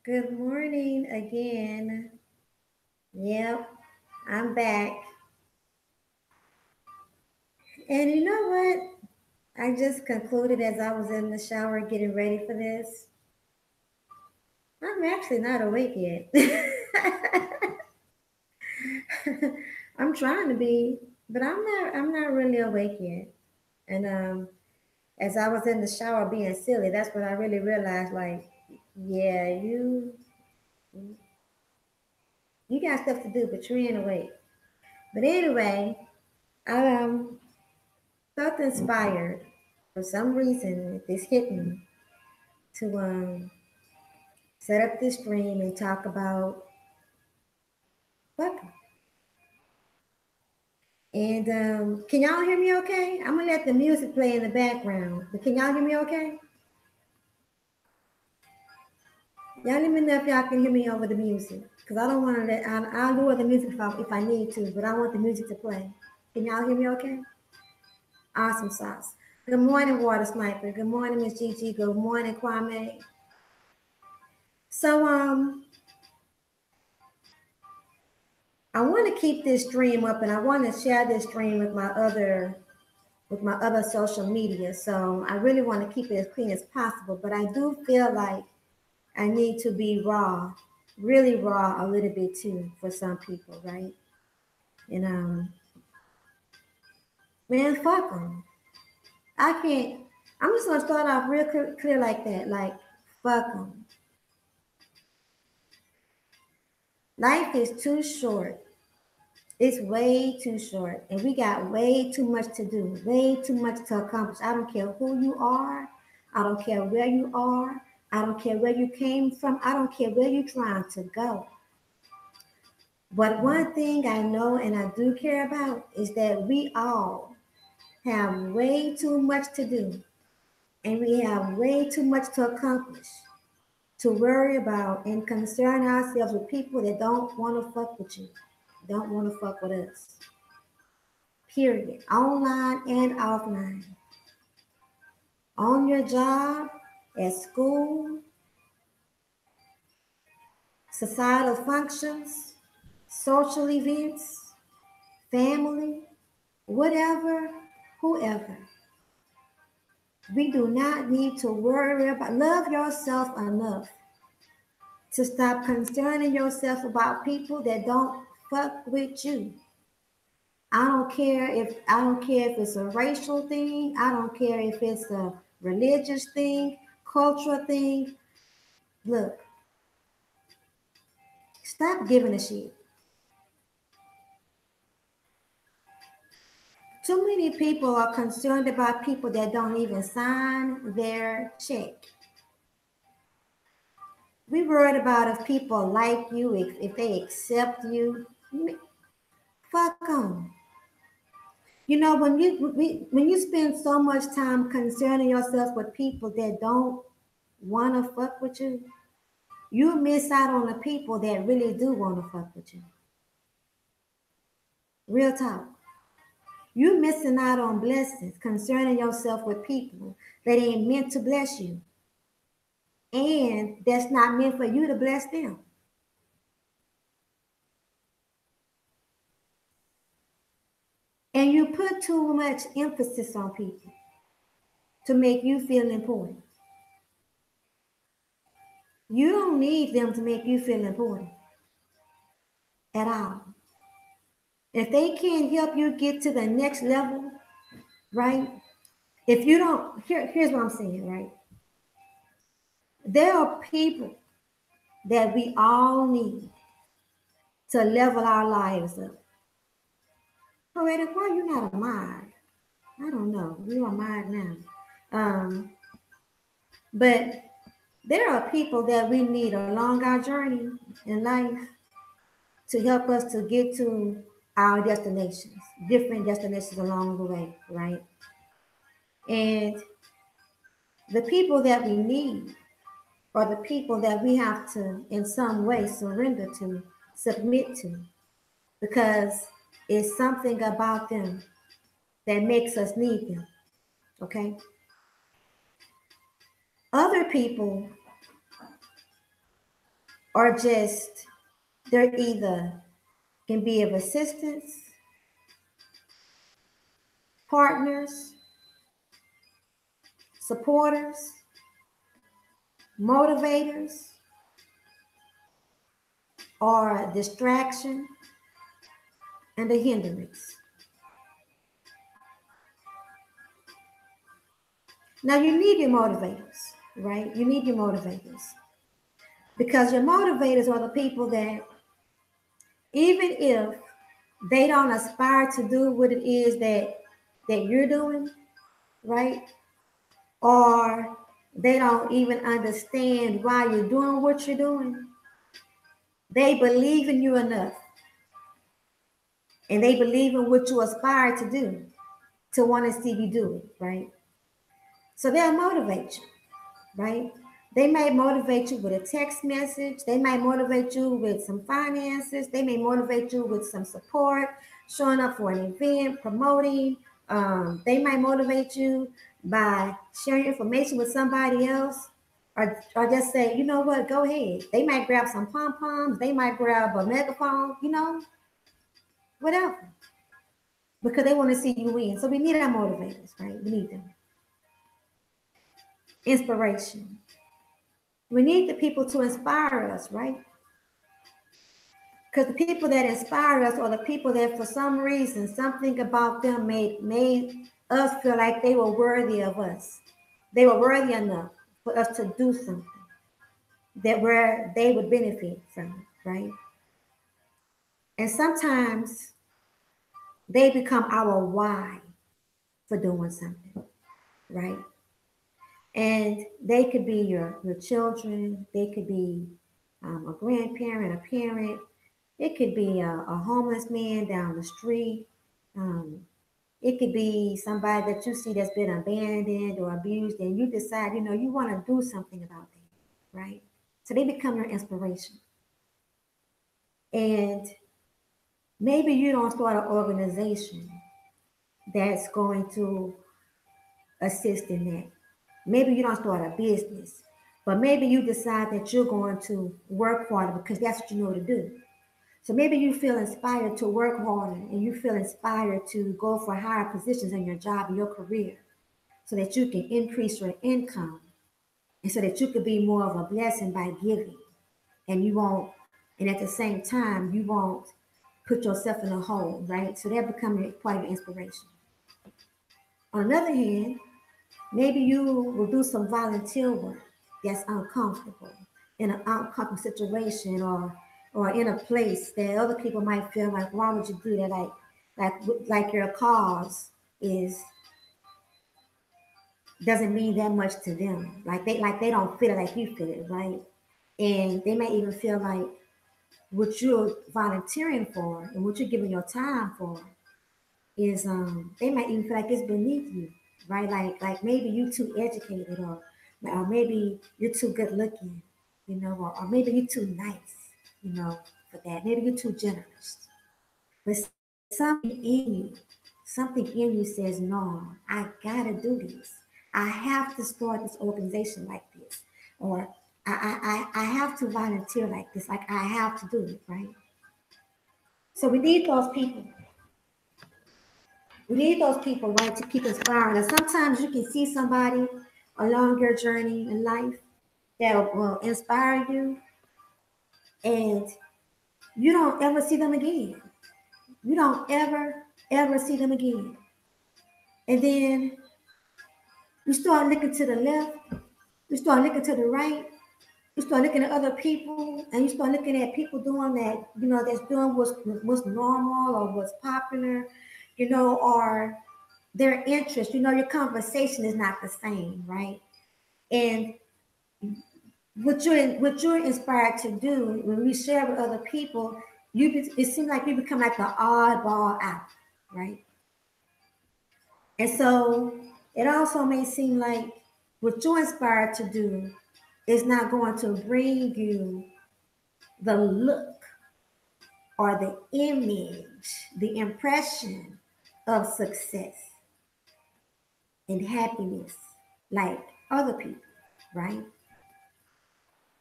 Good morning again. Yep, I'm back. And you know what? I just concluded as I was in the shower getting ready for this. I'm actually not awake yet. I'm trying to be, but I'm not really awake yet. And as I was in the shower being silly, that's when I really realized like, yeah, you got stuff to do, but you ain't awake. But anyway, I felt inspired for some reason. This hit me to set up this stream and talk about bucket. And can y'all hear me okay? I'm gonna let the music play in the background, but can y'all hear me okay? Y'all let me know if y'all can hear me over the music, cause I don't want to let. I'll lower the music if I need to, but I want the music to play. Can y'all hear me okay? Awesome sauce. Good morning, Water Sniper. Good morning, Miss Gigi. Good morning, Kwame. So I want to keep this stream up, and I want to share this stream with my other social media. So I really want to keep it as clean as possible. But I do feel like I need to be raw, really raw, a little bit too for some people, right? And man, fuck them. I can't. I'm just gonna start off real clear like that. Like fuck them. Life is too short. It's way too short, and we got way too much to do, way too much to accomplish. I don't care who you are. I don't care where you are. I don't care where you came from. I don't care where you're trying to go. But one thing I know and I do care about is that we all have way too much to do, and we have way too much to accomplish, to worry about and concern ourselves with people that don't want to fuck with you, don't want to fuck with us. Period. Online and offline. On your job, at school, societal functions, social events, family, whatever, whoever. We do not need to worry about, love yourself enough to stop concerning yourself about people that don't fuck with you. I don't care if it's a racial thing. I don't care if it's a religious thing, cultural thing. Look, stop giving a shit. Too many people are concerned about people that don't even sign their check. We worried about if people like you, if they accept you. Fuck them. You know, when you spend so much time concerning yourself with people that don't want to fuck with you, you miss out on the people that really do want to fuck with you. Real talk. You missing out on blessings concerning yourself with people that ain't meant to bless you. And that's not meant for you to bless them. And you put too much emphasis on people to make you feel important. You don't need them to make you feel important at all. If they can't help you get to the next level, right? If you don't, here's what I'm saying, right? There are people that we all need to level our lives up. Poetic, why you not a mod? I don't know. You are mod now. Um, but there are people that we need along our journey in life to help us to get to our destinations, different destinations along the way, right? And the people that we need are the people that we have to, in some way, surrender to, submit to, because it's something about them that makes us need them, okay? Other people are just, they're either can be of assistance, partners, supporters, motivators, or distraction and a hindrance. Now you need your motivators, right? You need your motivators because your motivators are the people that, even if they don't aspire to do what it is that you're doing, right? Or they don't even understand why you're doing what you're doing. They believe in you enough and they believe in what you aspire to do to want to see you do it, right? So they'll motivate you, right? They may motivate you with a text message. They might motivate you with some finances. They may motivate you with some support, showing up for an event, promoting. They might motivate you by sharing information with somebody else, or just say, you know what, go ahead. They might grab some pom poms. They might grab a megaphone, whatever, because they want to see you win. So we need our motivators, right? We need them. Inspiration. We need the people to inspire us, right? Because the people that inspire us are the people that, for some reason, something about them made us feel like they were worthy of us. They were worthy enough for us to do something that where they would benefit from, right? And sometimes they become our why for doing something, right? And they could be your children. They could be a grandparent, a parent. It could be a homeless man down the street. Um, it could be somebody that you see that's been abandoned or abused, and you decide, you want to do something about that, right? So they become your inspiration. And maybe you don't start an organization that's going to assist in that. Maybe you don't start a business, but maybe you decide that you're going to work harder because that's what you know to do. So maybe you feel inspired to work harder and you feel inspired to go for higher positions in your job and your career so that you can increase your income and so that you could be more of a blessing by giving. And you won't, and at the same time, you won't put yourself in a hole, right? So that becomes part of your inspiration. On the other hand, maybe you will do some volunteer work that's uncomfortable in an uncomfortable situation or in a place that other people might feel like, why would you do that? Like your cause is doesn't mean that much to them. Like they don't feel it like you feel it, right? And they may even feel like what you're volunteering for and what you're giving your time for is they might even feel like it's beneath you, right? Like maybe you too educated or maybe you're too good looking, or maybe you're too nice, for that. Maybe you're too generous. But something in you says, no, I gotta do this. I have to start this organization like this. Or I have to volunteer like this. Like I have to do it, right? So we need those people. We need those people, right, to keep inspiring. And sometimes you can see somebody along your journey in life that will inspire you, and you don't ever see them again. You don't ever see them again. And then you start looking to the left, you start looking to the right, you start looking at other people, and you start looking at people doing that, that's doing what's normal or what's popular, or their interest. Your conversation is not the same, right? And what you're inspired to do when we share with other people, it seems like you become like the oddball out, right? And so it also may seem like what you're inspired to do is not going to bring you the look or the image, the impression of success and happiness like other people, right?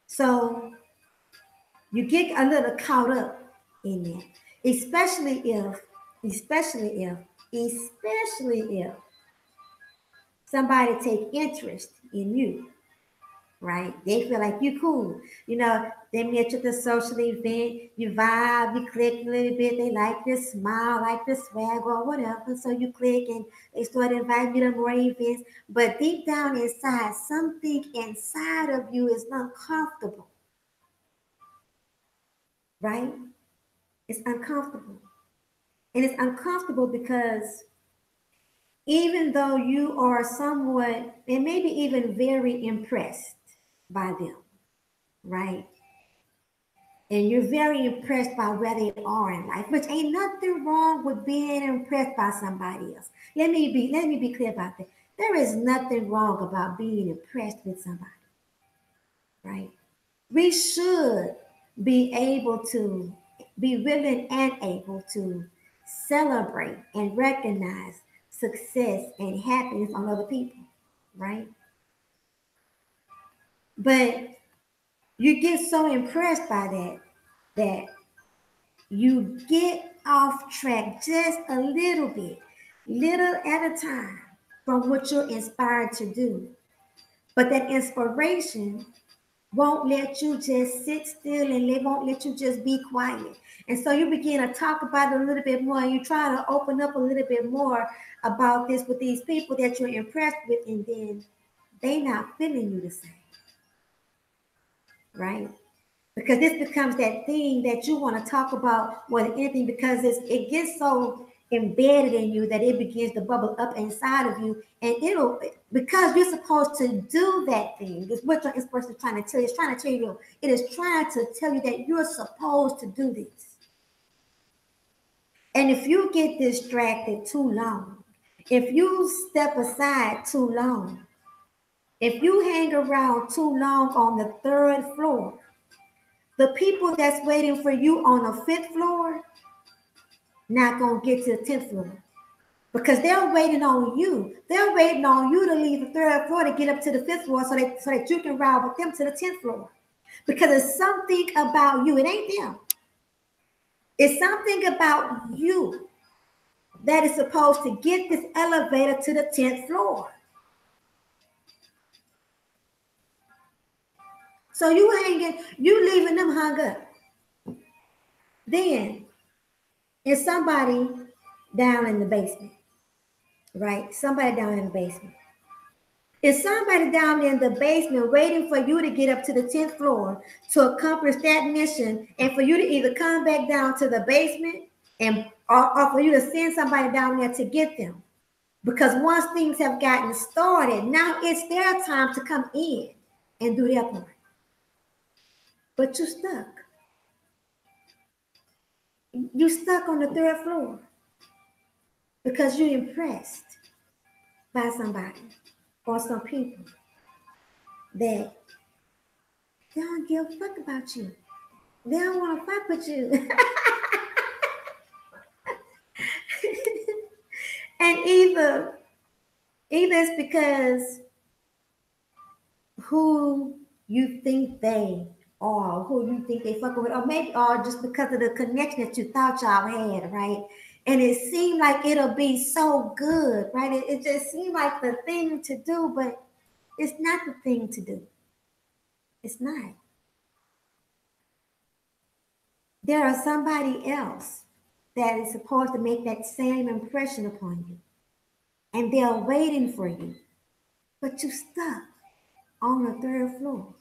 So You get a little caught up in that, especially if somebody take interest in you, right? They feel like you cool. You know, they met you at the social event, you vibe, you click a little bit, they like your smile, like your swag or whatever. So you click and they start inviting you to more events. But deep down inside, something inside of you is uncomfortable, right? It's uncomfortable. And it's uncomfortable because even though you are somewhat and maybe even very impressed by them, right? And you're very impressed by where they are in life, which ain't nothing wrong with being impressed by somebody else. Let me be clear about that. There is nothing wrong about being impressed with somebody, right? We should be able to be willing and able to celebrate and recognize success and happiness on other people, right? But you get so impressed by that you get off track just a little bit, little at a time from what you're inspired to do. But that inspiration won't let you just sit still and they won't let you just be quiet. And so you begin to talk about it a little bit more and you try to open up a little bit more about this with these people that you're impressed with, and then they not feeling you the same, right? Because this becomes that thing that you want to talk about more than anything, because it gets so embedded in you that it begins to bubble up inside of you, and it'll, because you're supposed to do that thing. It's what your inspiration is trying to tell you. It's trying to tell you, it is trying to tell you that you're supposed to do this. And if you get distracted too long, if you step aside too long, if you hang around too long on the third floor, the people that's waiting for you on the fifth floor not gonna get to the 10th floor, because they're waiting on you. They're waiting on you to leave the third floor to get up to the fifth floor so that you can ride with them to the 10th floor. Because it's something about you. It ain't them. It's something about you that is supposed to get this elevator to the 10th floor. So you leaving them hung up. Then it's somebody down in the basement, right? Somebody down in the basement. Is somebody down in the basement waiting for you to get up to the 10th floor to accomplish that mission, and for you to either come back down to the basement and or for you to send somebody down there to get them? Because once things have gotten started, now it's their time to come in and do their part. But you're stuck. You're stuck on the third floor because you're impressed by somebody or some people that they don't give a fuck about you. They don't want to fuck with you. And either it's because who you think they are, who you think they fucking with, or maybe or just because of the connection that you thought y'all had, right? And it seemed like it'll be so good, right? It just seemed like the thing to do, but it's not the thing to do. It's not. There is somebody else that is supposed to make that same impression upon you, and they're waiting for you, but you stuck on the third floor.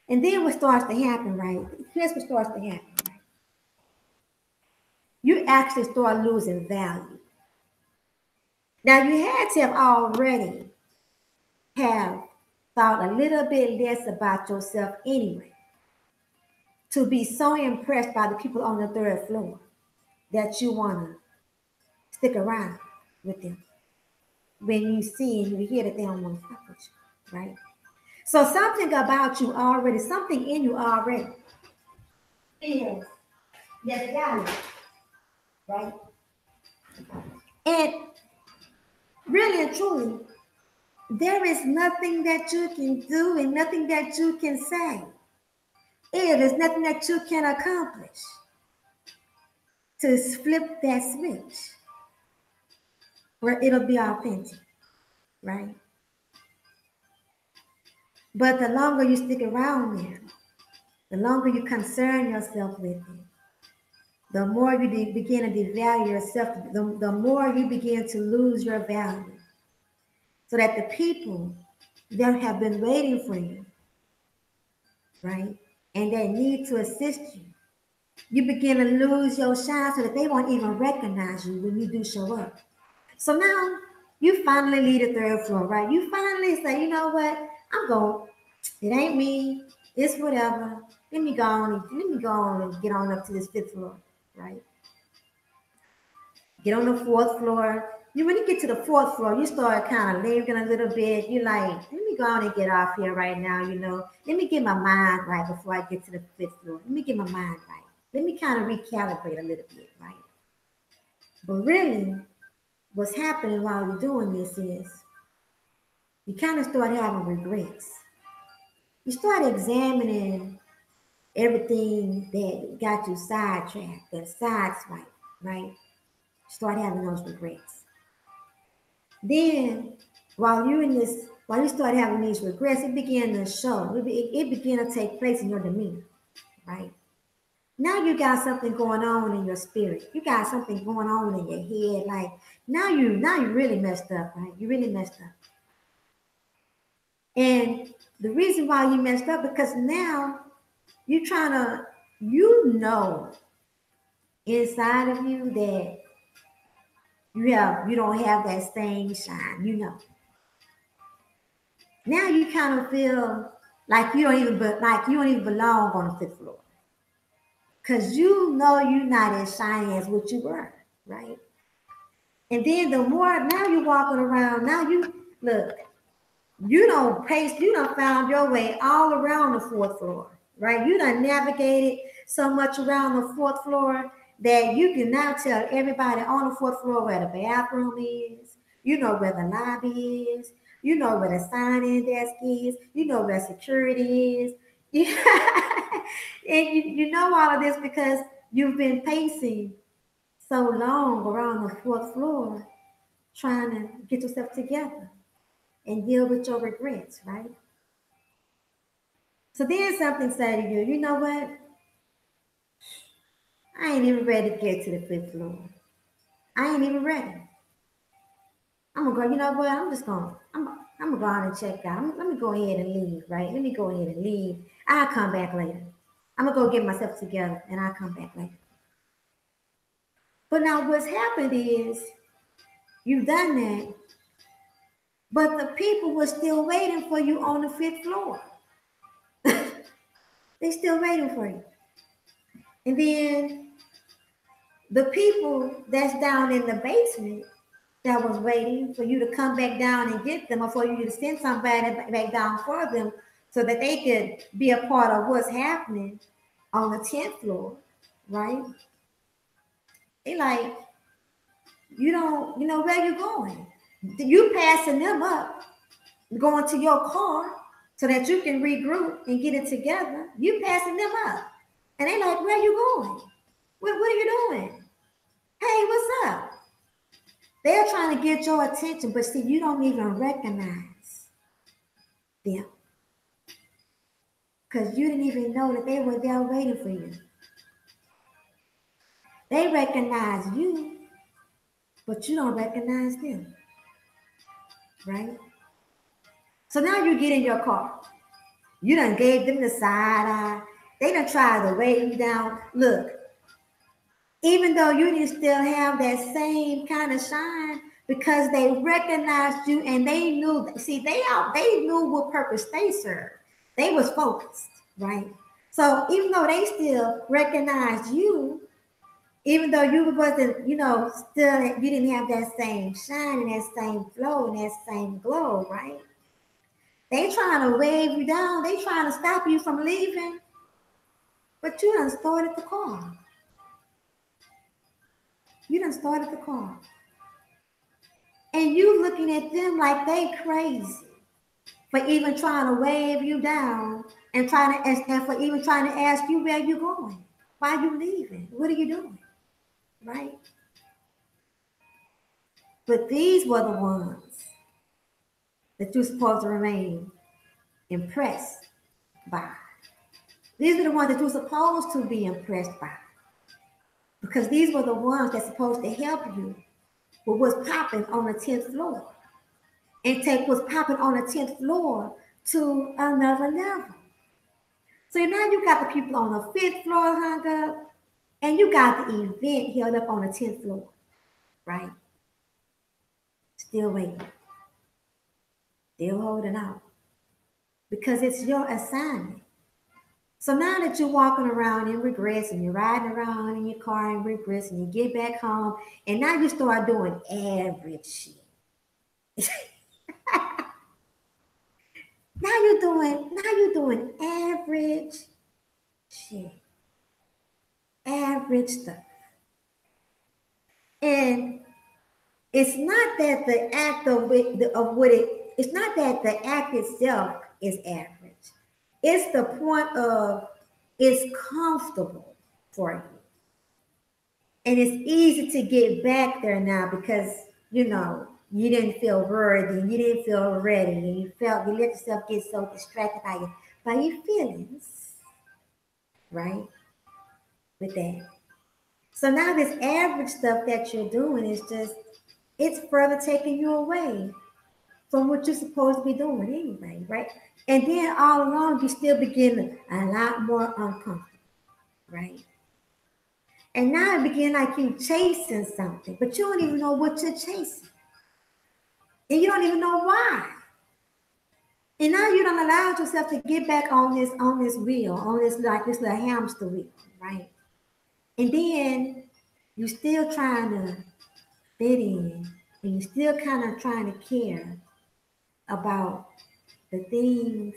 And then what starts to happen, right? Here's what starts to happen, right? You actually start losing value. Now you had to have already have thought a little bit less about yourself anyway, to be so impressed by the people on the third floor that you want to stick around with them when you see and you hear that they don't want to fuck with you, right? So something about you already, something in you already is that value, right? And really and truly, there is nothing that you can do and nothing that you can say There's nothing that you can accomplish to flip that switch where it'll be authentic, right? But the longer you stick around there, the longer you concern yourself with it, the more you begin to devalue yourself, the more you begin to lose your value. So that the people that have been waiting for you, right, and they need to assist you, you begin to lose your shine so that they won't even recognize you when you do show up. So now you finally leave the third floor, right? You finally say, you know what? I'm going. It ain't me. It's whatever. Let me go on and get on up to this fifth floor, right? Get on the fourth floor. When you get to the fourth floor, you start kind of lingering a little bit. You're like, let me go on and get off here right now, Let me get my mind right before I get to the fifth floor. Let me get my mind right. Let me kind of recalibrate a little bit, right? But really, what's happening while you're doing this is you kind of start having regrets. You start examining everything that got you sidetracked and sideswiped, right? Start having those regrets. Then, while you start having these regrets, it began to show. It began to take place in your demeanor, right? Now you got something going on in your spirit. You got something going on in your head. Like now you really messed up, right? You really messed up. And the reason why you messed up because now you're trying to, inside of you that you don't have that same shine, Now you kind of feel like you don't even belong on the fifth floor. Cause you're not as shiny as what you were, right? And then the more now you're walking around, now you look, you don't found your way all around the fourth floor, right? You done navigated so much around the fourth floor that you can now tell everybody on the fourth floor where the bathroom is, you know where the lobby is, you know where the sign-in desk is, you know where security is. And you know all of this because you've been pacing so long around the fourth floor trying to get yourself together and deal with your regrets, right? So then something said to you, you know what? I ain't even ready to get to the fifth floor. I ain't even ready. I'm gonna go, you know what? I'm gonna go on and check out. Let me go ahead and leave, right? Let me go ahead and leave. I'll come back later. I'm gonna go get myself together and I'll come back later. But now what's happened is you've done that, but the people were still waiting for you on the fifth floor. They still waiting for you. And then the people that's down in the basement that was waiting for you to come back down and get them or for you to send somebody back down for them so that they could be a part of what's happening on the 10th floor, right? They like, where you going? You passing them up, going to your car so that you can regroup and get it together. You passing them up. And they like, where you going? What are you doing? Hey, what's up? They're trying to get your attention, but see, you don't even recognize them. Because you didn't even know that they were there waiting for you. They recognize you, but you don't recognize them. Right? So now you get in your car. You done gave them the side eye. They done tried to weigh you down. Look, even though you didn't still have that same kind of shine, because they recognized you and they knew, they knew what purpose they served. They was focused, right? So even though they still recognized you, even though you wasn't, still you didn't have that same shine and that same flow and that same glow, right? They trying to wave you down. They trying to stop you from leaving, but you done started the car. You done started the car. And you looking at them like they crazy for even trying to wave you down and for even trying to ask you where you're going, why you leaving, what are you doing, right? But these were the ones that you're supposed to remain impressed by. These are the ones that you're supposed to be impressed by, because these were the ones that's supposed to help you with what's popping on the 10th floor and take what's popping on the 10th floor to another level. So now you got the people on the 5th floor hung up, and you got the event held up on the 10th floor, right? Still waiting, still holding out, because it's your assignment. So now that you're walking around in regrets and you're riding around in your car in regrets and you get back home and now you start doing average shit. Now you're doing average shit. Average stuff. And it's not that the act it's not that the act itself is average. It's the point of it's comfortable for you. And it's easy to get back there now because, you know, you didn't feel worthy and you didn't feel ready and you let yourself get so distracted by your feelings, right? With that. So now this average stuff that you're doing is it's further taking you away from what you're supposed to be doing anyway, right? And then all along, you still begin a lot more uncomfortable, right? And now it begin like you chasing something, but you don't even know what you're chasing. And you don't even know why. And now you don't allow yourself to get back on this wheel, on this little hamster wheel, right? And then you're still trying to fit in, and you're still kind of trying to care about the things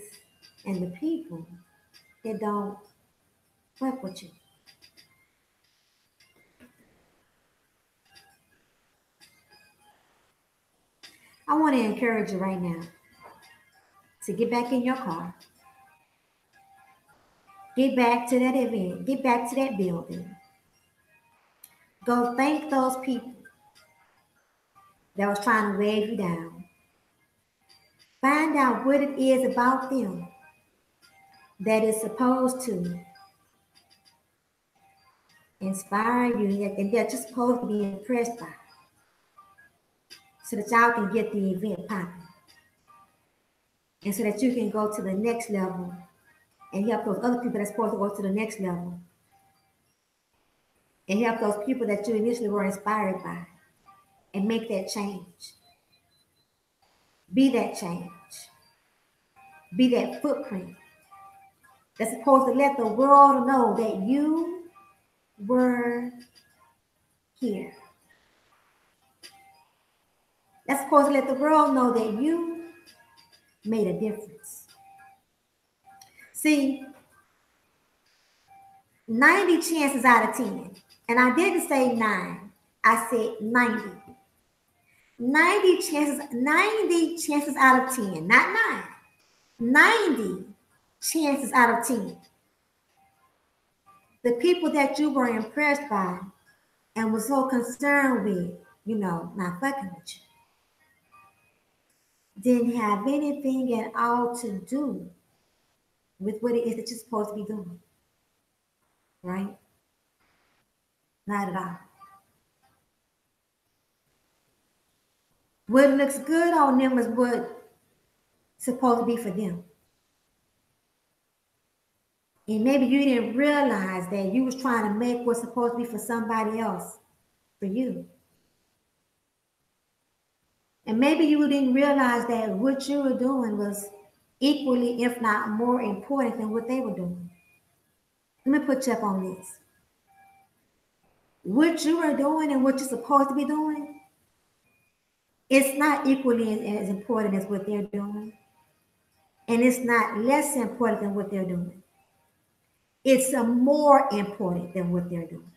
and the people that don't fuck with you. I want to encourage you right now to get back in your car, get back to that event, get back to that building. Go thank those people that was trying to weigh you down. Find out what it is about them that is supposed to inspire you and that you're supposed to be impressed by, so that y'all can get the event popping. And so that you can go to the next level and help those other people that's supposed to go to the next level. And help those people that you initially were inspired by and make that change. Be that change. Be that footprint that's supposed to let the world know that you were here. That's supposed to let the world know that you made a difference. See, 90 chances out of 10, and I didn't say 9, I said 90. 90 chances out of 10, not 9. 90 chances out of 10. The people that you were impressed by and was so concerned with, not fucking with you, didn't have anything at all to do with what it is that you're supposed to be doing. Right? Not at all. What looks good on them is what's supposed to be for them. And maybe you didn't realize that you was trying to make what's supposed to be for somebody else for you. And maybe you didn't realize that what you were doing was equally, if not more important than what they were doing. Let me put you up on this. What you are doing and what you're supposed to be doing, it's not equally as important as what they're doing. And it's not less important than what they're doing. It's more important than what they're doing.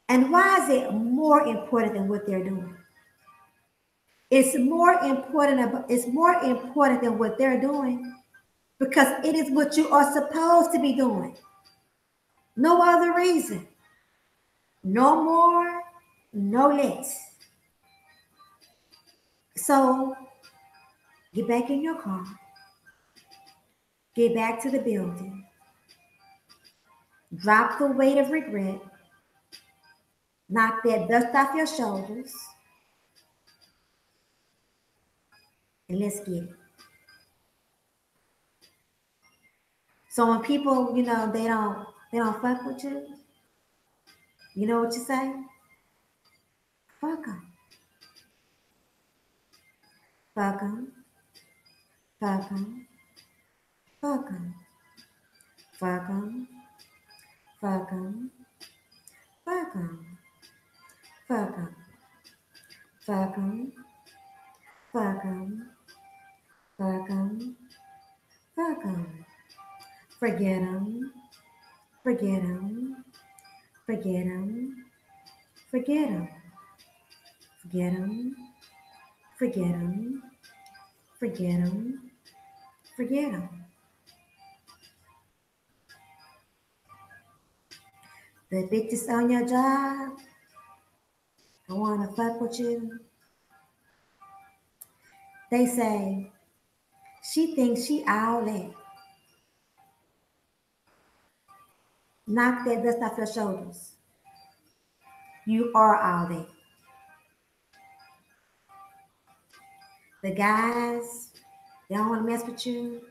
And why is it more important than what they're doing? It's more important than what they're doing because it is what you are supposed to be doing. No other reason. No more, no less. So get back in your car, get back to the building, drop the weight of regret, knock that dust off your shoulders, and let's get it. So when people, they don't fuck with you, you know what you say? Fuck them, fuck them, fuck them, fuck them, fuck them, fuck them, fuck them, fuck them, fuck them, fuck them, fuck them, fuck them, forget them, forget them, forget them, forget them, forget them, forget them, forget them, forget them. The bitches on your job, I want to fuck with you. They say, she thinks she all that. Knock that dust off your shoulders. You are all that. The guys, they don't want to mess with you.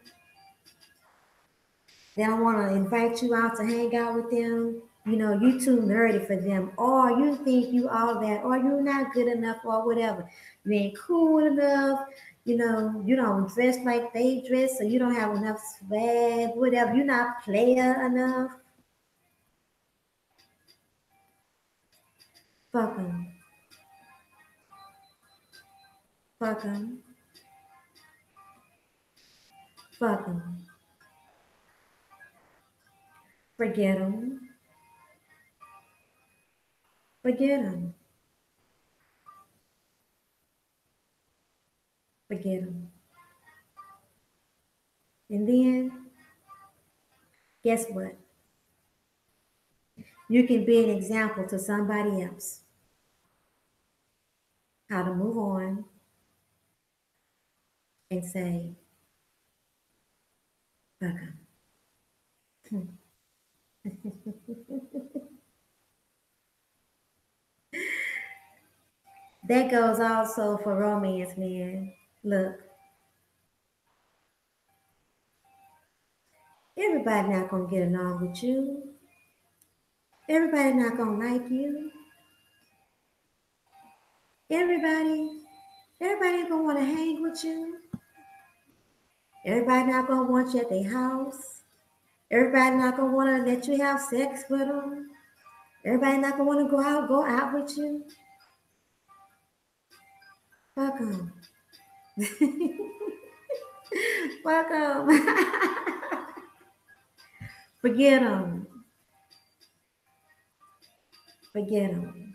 They don't want to invite you out to hang out with them. You too nerdy for them. Or you think you all that. Or you're not good enough or whatever. You ain't cool enough. You don't dress like they dress. So you don't have enough swag, whatever. You're not player enough. Fuck them. Fuck them. Fuck them. Forget them. Forget them. Forget them. And then, guess what? You can be an example to somebody else how to move on and say, fuck them. That goes also for romance, man. Look, everybody not gonna get along with you. Everybody not gonna like you. Everybody gonna want to hang with you. Everybody not gonna want you at their house. Everybody not gonna want to let you have sex with them. Everybody not gonna want to go out with you. Fuck them. Fuck them. Forget them. Forget them.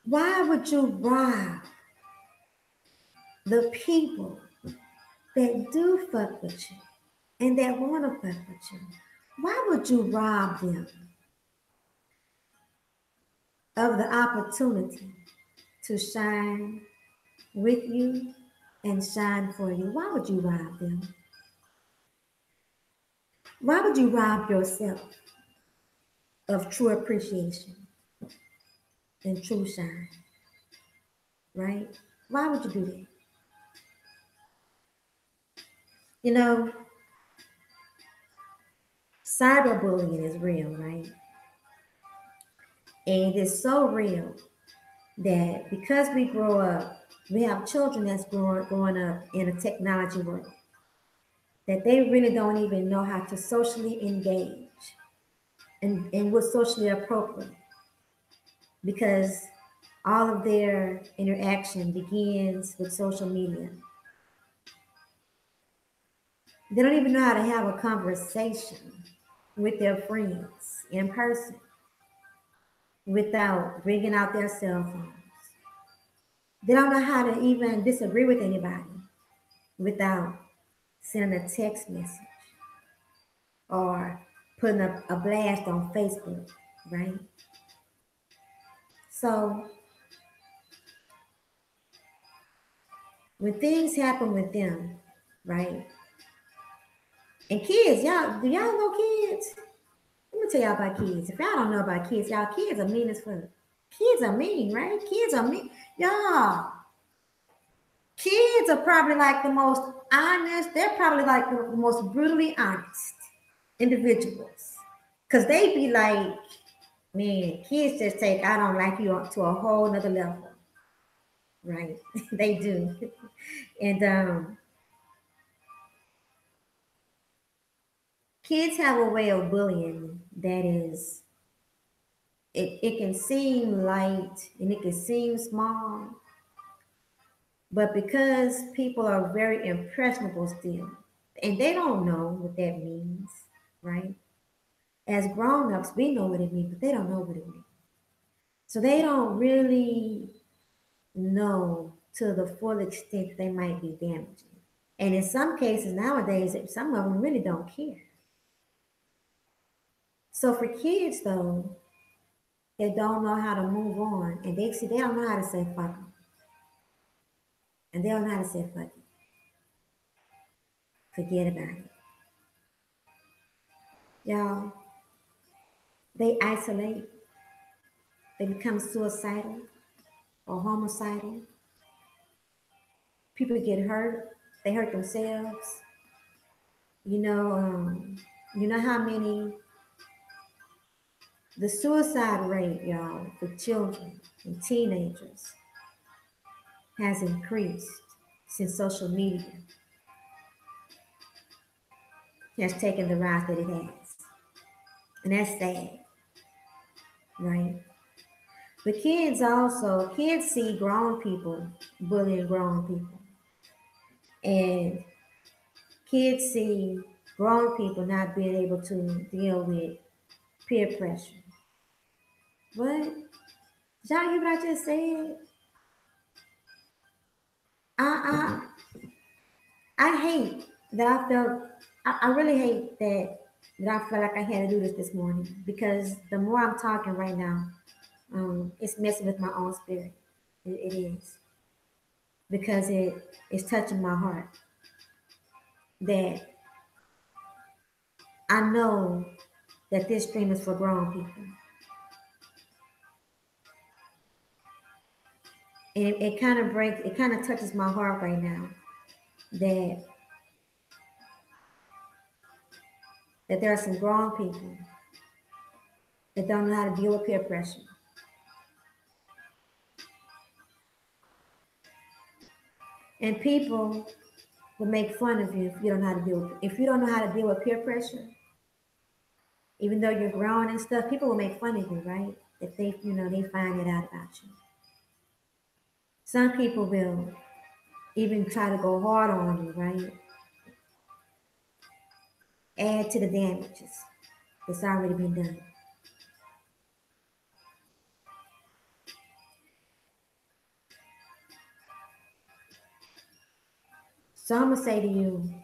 Why would you rob the people that do fuck with you and that want to fuck with you? Why would you rob them of the opportunity to shine with you and shine for you? Why would you rob them? Why would you rob yourself of true appreciation and true shine? Right? Why would you do that? Cyberbullying is real, right? And it's so real that because we have children that's growing up in a technology world, that they really don't even know how to socially engage and what's socially appropriate, because all of their interaction begins with social media. They don't even know how to have a conversation with their friends in person without bringing out their cell phones. They don't know how to even disagree with anybody without sending a text message or putting up a blast on Facebook, right? So when things happen with them, right? And kids, y'all, do y'all know kids? Let me tell y'all about kids. If y'all don't know about kids, y'all, kids are mean as fuck. Kids are mean, right? Kids are mean. Y'all, kids are probably like the most honest, they're probably like the most brutally honest individuals. Because they be like, man, kids just take, I don't like you up to a whole nother level. Right? They do. And kids have a way of bullying that is, it can seem light and it can seem small, but because people are very impressionable still, and they don't know what that means, right? As grown-ups, we know what it means, but they don't know what it means. So they don't really know to the full extent they might be damaging. And in some cases nowadays, some of them really don't care. So for kids though, they don't know how to move on, and they don't know how to say fuck them, and they don't know how to say fuck it. Forget about it, y'all. They isolate. They become suicidal or homicidal. People get hurt. They hurt themselves. You know, you know how many the suicide rate, y'all, for children and teenagers has increased since social media has taken the rise that it has. And that's sad, right? But kids see grown people bullying grown people. And kids see grown people not being able to deal with peer pressure. What? Did y'all hear what I just said? I I hate that I felt I really hate that I felt like I had to do this morning, because the more I'm talking right now, it's messing with my own spirit. It is, because it's touching my heart that I know that this stream is for grown people. And it kind of touches my heart right now that there are some grown people that don't know how to deal with peer pressure. And people will make fun of you if you don't know how to deal with, if you don't know how to deal with peer pressure. Even though you're grown and stuff, people will make fun of you, right? If they, they find it out about you. Some people will even try to go hard on you, right? Add to the damages that's already been done. So I'm gonna say to you,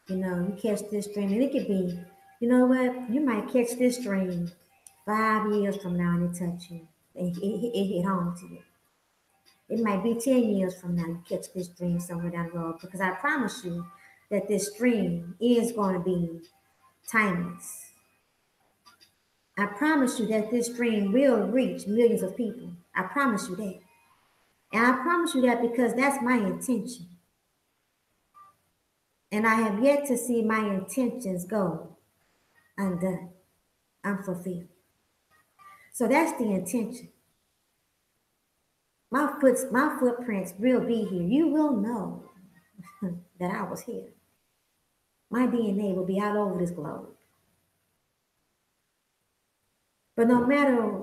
you catch this dream, and it could be, you know what, you might catch this dream 5 years from now and it touch you. It hit home to you. It might be 10 years from now you catch this dream somewhere down the road, because I promise you that this dream is going to be timeless. I promise you that this dream will reach millions of people. I promise you that. And I promise you that because that's my intention. And I have yet to see my intentions go undone, unfulfilled. So that's the intention. My footprints will be here. You will know that I was here. My DNA will be all over this globe. But no matter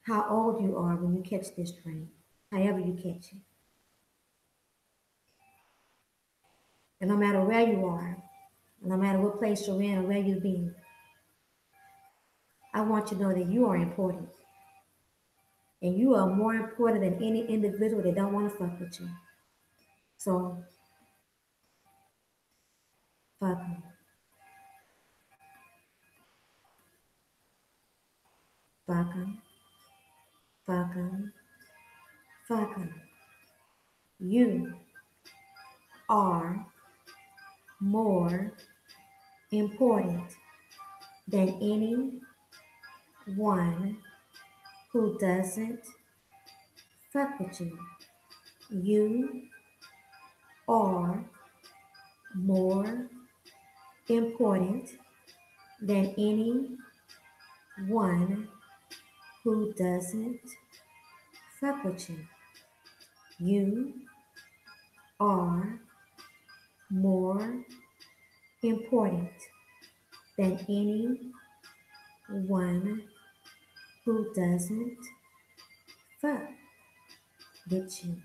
how old you are when you catch this dream, however you catch it, and no matter where you are, no matter what place you're in or where you've been, I want you to know that you are important. And you are more important than any individual that don't want to fuck with you. So Fuck 'em. Fuck 'em. Fuck 'em. Fuck 'em. You are more important than anyone who doesn't fuck with you. You are more important than anyone who doesn't fuck with you. You are more important than anyone who doesn't fuck with you.